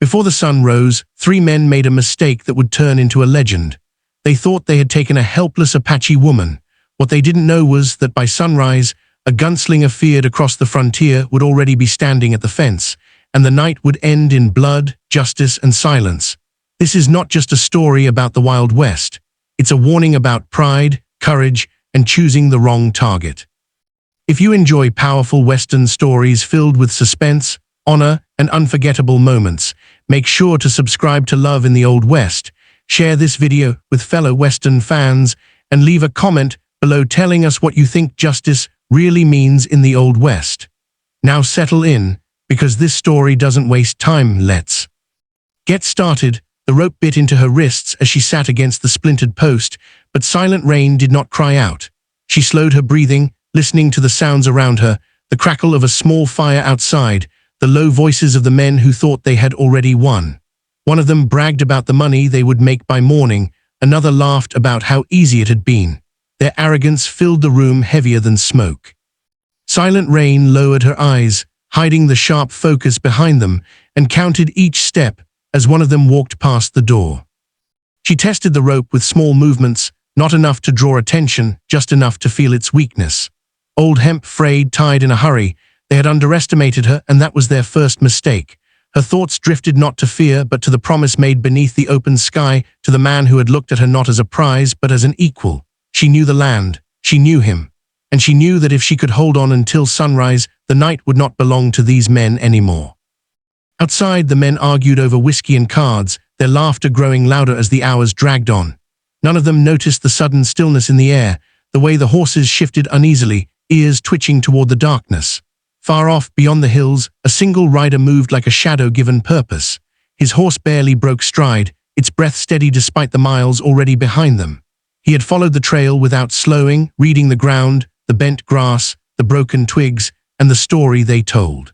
Before the sun rose, 3 men made a mistake that would turn into a legend. They thought they had taken a helpless Apache woman. What they didn't know was that by sunrise, a gunslinger feared across the frontier would already be standing at the fence, and the night would end in blood, justice, and silence. This is not just a story about the Wild West. It's a warning about pride, courage, and choosing the wrong target. If you enjoy powerful Western stories filled with suspense, honor, and unforgettable moments, make sure to subscribe to Love in the Old West, share this video with fellow Western fans, and leave a comment below telling us what you think justice really means in the Old West. Now settle in, because this story doesn't waste time. Let's get started. The rope bit into her wrists as she sat against the splintered post, but Silent Rain did not cry out. She slowed her breathing, listening to the sounds around her, the crackle of a small fire outside, the low voices of the men who thought they had already won. One of them bragged about the money they would make by morning, another laughed about how easy it had been. Their arrogance filled the room heavier than smoke. Silent Rain lowered her eyes, hiding the sharp focus behind them, and counted each step as one of them walked past the door. She tested the rope with small movements, not enough to draw attention, just enough to feel its weakness. Old hemp frayed, tied in a hurry. They had underestimated her, and that was their first mistake. Her thoughts drifted not to fear, but to the promise made beneath the open sky, to the man who had looked at her not as a prize, but as an equal. She knew the land, she knew him, and she knew that if she could hold on until sunrise, the night would not belong to these men anymore. Outside, the men argued over whiskey and cards, their laughter growing louder as the hours dragged on. None of them noticed the sudden stillness in the air, the way the horses shifted uneasily, ears twitching toward the darkness. Far off, beyond the hills, a single rider moved like a shadow given purpose. His horse barely broke stride, its breath steady despite the miles already behind them. He had followed the trail without slowing, reading the ground, the bent grass, the broken twigs, and the story they told.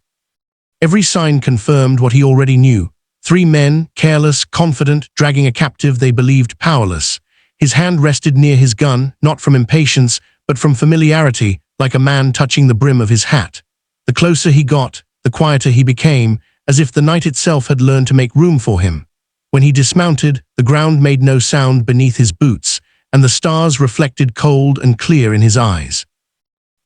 Every sign confirmed what he already knew. 3 men, careless, confident, dragging a captive they believed powerless. His hand rested near his gun, not from impatience, but from familiarity, like a man touching the brim of his hat. The closer he got, the quieter he became, as if the night itself had learned to make room for him. When he dismounted, the ground made no sound beneath his boots, and the stars reflected cold and clear in his eyes.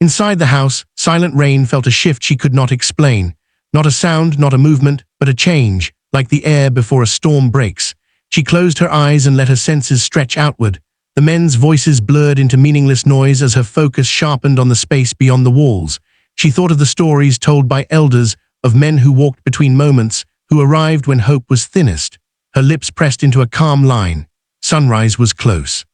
Inside the house, Silent Rain felt a shift she could not explain. Not a sound, not a movement, but a change, like the air before a storm breaks. She closed her eyes and let her senses stretch outward. The men's voices blurred into meaningless noise as her focus sharpened on the space beyond the walls. She thought of the stories told by elders, of men who walked between moments, who arrived when hope was thinnest. Her lips pressed into a calm line. Sunrise was close.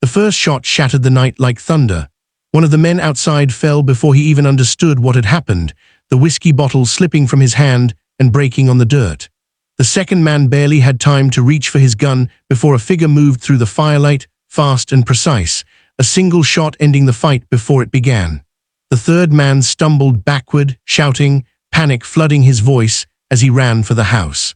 The first shot shattered the night like thunder. One of the men outside fell before he even understood what had happened, the whiskey bottle slipping from his hand and breaking on the dirt. The second man barely had time to reach for his gun before a figure moved through the firelight, fast and precise, a single shot ending the fight before it began. The third man stumbled backward, shouting, panic flooding his voice as he ran for the house.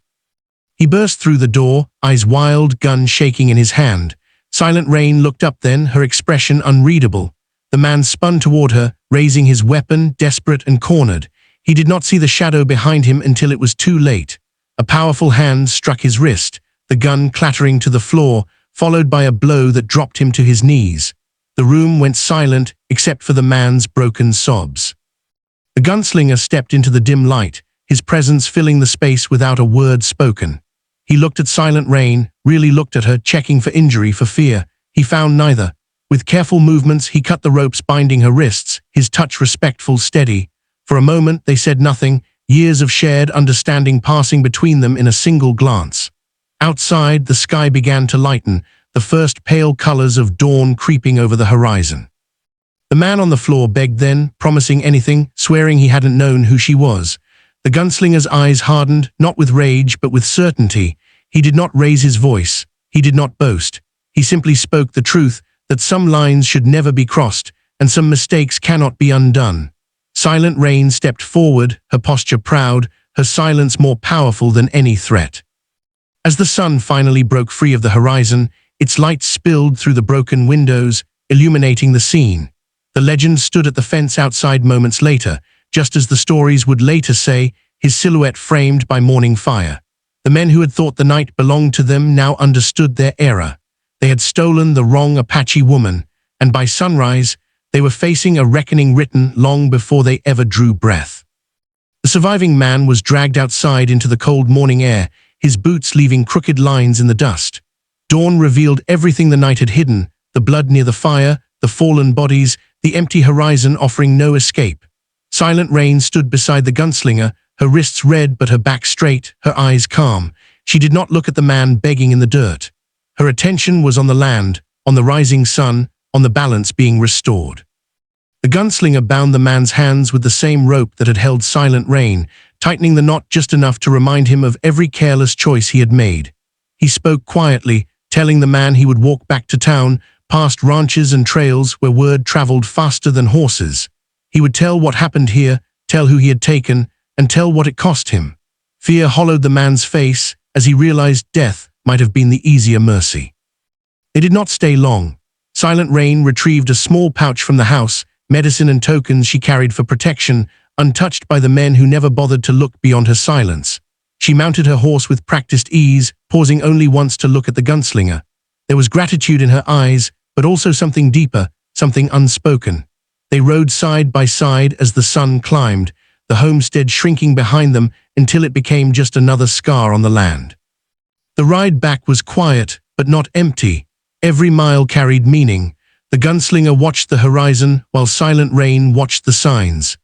He burst through the door, eyes wild, gun shaking in his hand. Silent Rain looked up then, her expression unreadable. The man spun toward her, raising his weapon, desperate and cornered. He did not see the shadow behind him until it was too late. A powerful hand struck his wrist, the gun clattering to the floor, followed by a blow that dropped him to his knees. The room went silent, except for the man's broken sobs. The gunslinger stepped into the dim light, his presence filling the space without a word spoken. He looked at Silent Rain, really looked at her, checking for injury, for fear. He found neither. With careful movements, he cut the ropes binding her wrists, his touch respectful, steady. For a moment, they said nothing, years of shared understanding passing between them in a single glance. Outside, the sky began to lighten, the first pale colors of dawn creeping over the horizon. The man on the floor begged then, promising anything, swearing he hadn't known who she was. The gunslinger's eyes hardened, not with rage but with certainty. He did not raise his voice. He did not boast. He simply spoke the truth, that some lines should never be crossed, and some mistakes cannot be undone. Silent Rain stepped forward, her posture proud, her silence more powerful than any threat. As the sun finally broke free of the horizon, its light spilled through the broken windows, illuminating the scene. The legend stood at the fence outside moments later, just as the stories would later say, his silhouette framed by morning fire. The men who had thought the night belonged to them now understood their error. They had stolen the wrong Apache woman, and by sunrise, they were facing a reckoning written long before they ever drew breath. The surviving man was dragged outside into the cold morning air, his boots leaving crooked lines in the dust. Dawn revealed everything the night had hidden, the blood near the fire, the fallen bodies, the empty horizon offering no escape. Silent Rain stood beside the gunslinger, her wrists red but her back straight, her eyes calm. She did not look at the man begging in the dirt. Her attention was on the land, on the rising sun, on the balance being restored. The gunslinger bound the man's hands with the same rope that had held Silent Rain, tightening the knot just enough to remind him of every careless choice he had made. He spoke quietly, telling the man he would walk back to town, past ranches and trails where word traveled faster than horses. He would tell what happened here, tell who he had taken, and tell what it cost him. Fear hollowed the man's face as he realized death might have been the easier mercy. They did not stay long. Silent Rain retrieved a small pouch from the house, medicine and tokens she carried for protection, untouched by the men who never bothered to look beyond her silence. She mounted her horse with practiced ease, pausing only once to look at the gunslinger. There was gratitude in her eyes, but also something deeper, something unspoken. They rode side by side as the sun climbed, the homestead shrinking behind them until it became just another scar on the land. The ride back was quiet, but not empty. Every mile carried meaning. The gunslinger watched the horizon, while Silent Rain watched the signs.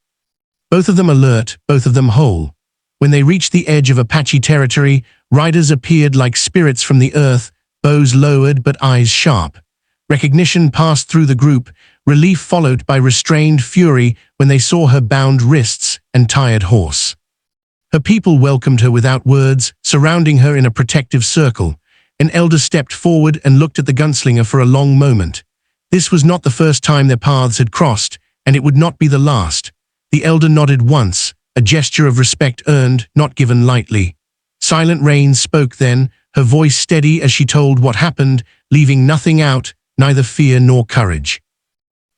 Both of them alert, both of them whole. When they reached the edge of Apache territory, riders appeared like spirits from the earth, bows lowered but eyes sharp. Recognition passed through the group, relief followed by restrained fury when they saw her bound wrists and tired horse. Her people welcomed her without words, surrounding her in a protective circle. An elder stepped forward and looked at the gunslinger for a long moment. This was not the first time their paths had crossed, and it would not be the last. The elder nodded once, a gesture of respect earned, not given lightly. Silent Rain spoke then, her voice steady as she told what happened, leaving nothing out, neither fear nor courage.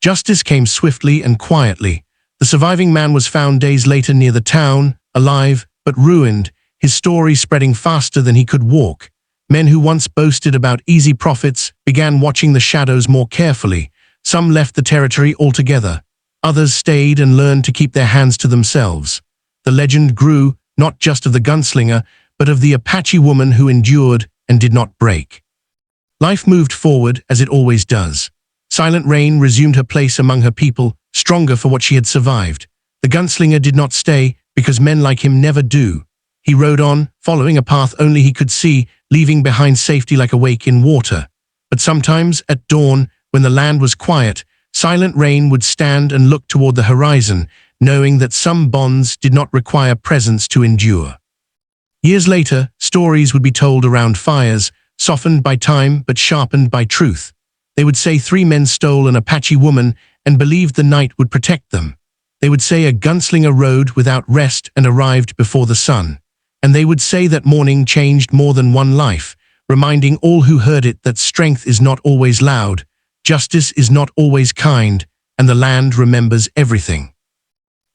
Justice came swiftly and quietly. The surviving man was found days later near the town, alive but ruined, his story spreading faster than he could walk. Men who once boasted about easy profits began watching the shadows more carefully. Some left the territory altogether. Others stayed and learned to keep their hands to themselves. The legend grew, not just of the gunslinger, but of the Apache woman who endured and did not break. Life moved forward as it always does. Silent Rain resumed her place among her people, stronger for what she had survived. The gunslinger did not stay, because men like him never do. He rode on, following a path only he could see, leaving behind safety like a wake in water. But sometimes, at dawn, when the land was quiet, Silent Rain would stand and look toward the horizon, knowing that some bonds did not require presence to endure. Years later, stories would be told around fires, softened by time but sharpened by truth. They would say 3 men stole an Apache woman and believed the night would protect them. They would say a gunslinger rode without rest and arrived before the sun. And they would say that morning changed more than one life, reminding all who heard it that strength is not always loud, justice is not always kind, and the land remembers everything.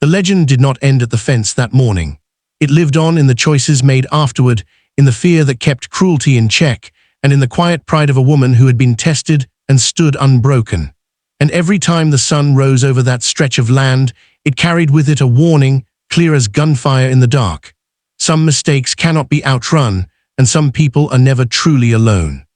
The legend did not end at the fence that morning. It lived on in the choices made afterward, in the fear that kept cruelty in check, and in the quiet pride of a woman who had been tested and stood unbroken. And every time the sun rose over that stretch of land, it carried with it a warning, clear as gunfire in the dark. Some mistakes cannot be outrun, and some people are never truly alone.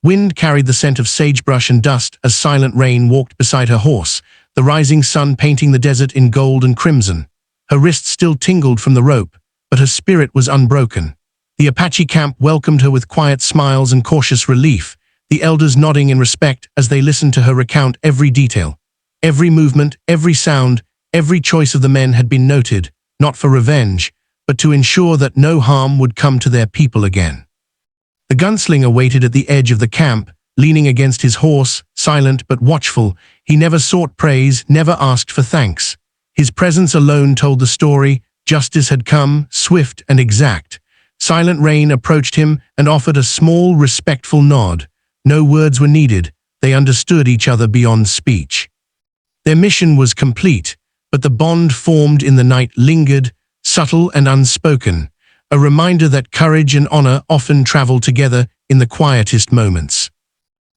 Wind carried the scent of sagebrush and dust as Silent Rain walked beside her horse, the rising sun painting the desert in gold and crimson. Her wrists still tingled from the rope, but her spirit was unbroken. The Apache camp welcomed her with quiet smiles and cautious relief, the elders nodding in respect as they listened to her recount every detail. Every movement, every sound, every choice of the men had been noted, not for revenge, but to ensure that no harm would come to their people again. The gunslinger waited at the edge of the camp, leaning against his horse, silent but watchful. He never sought praise, never asked for thanks. His presence alone told the story. Justice had come, swift and exact. Silent Rain approached him and offered a small, respectful nod. No words were needed. They understood each other beyond speech. Their mission was complete, but the bond formed in the night lingered, subtle and unspoken. a reminder that courage and honor often travel together in the quietest moments.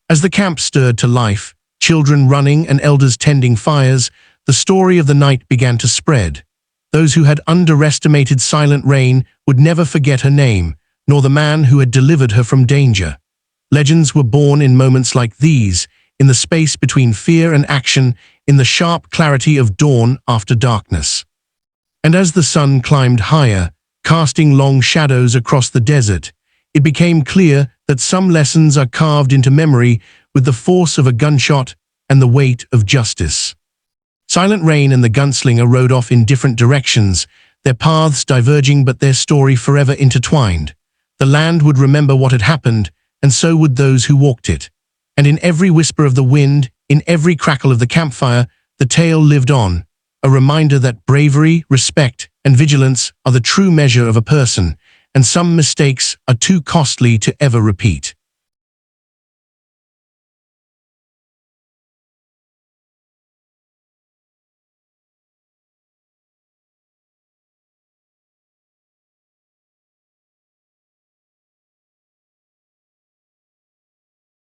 As the camp stirred to life, children running and elders tending fires, the story of the night began to spread. Those who had underestimated Silent Rain would never forget her name, nor the man who had delivered her from danger. Legends were born in moments like these, in the space between fear and action, in the sharp clarity of dawn after darkness. And as the sun climbed higher, casting long shadows across the desert, it became clear that some lessons are carved into memory with the force of a gunshot and the weight of justice. Silent Rain and the Gunslinger rode off in different directions, their paths diverging but their story forever intertwined. The land would remember what had happened, and so would those who walked it. And in every whisper of the wind, in every crackle of the campfire, the tale lived on, a reminder that bravery, respect, and vigilance are the true measure of a person, and some mistakes are too costly to ever repeat.